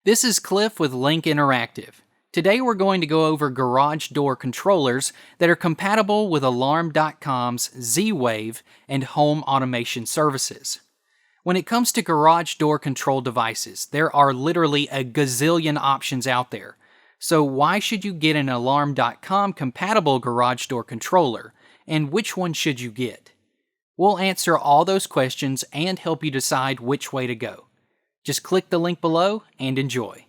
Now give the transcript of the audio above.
This is Cliff with Link Interactive. Today we're going to go over garage door controllers that are compatible with Alarm.com's Z-Wave and home automation services. When it comes to garage door control devices, there are literally a gazillion options out there. So why should you get an Alarm.com compatible garage door controller, and which one should you get? We'll answer all those questions and help you decide which way to go. Just click the link below and enjoy.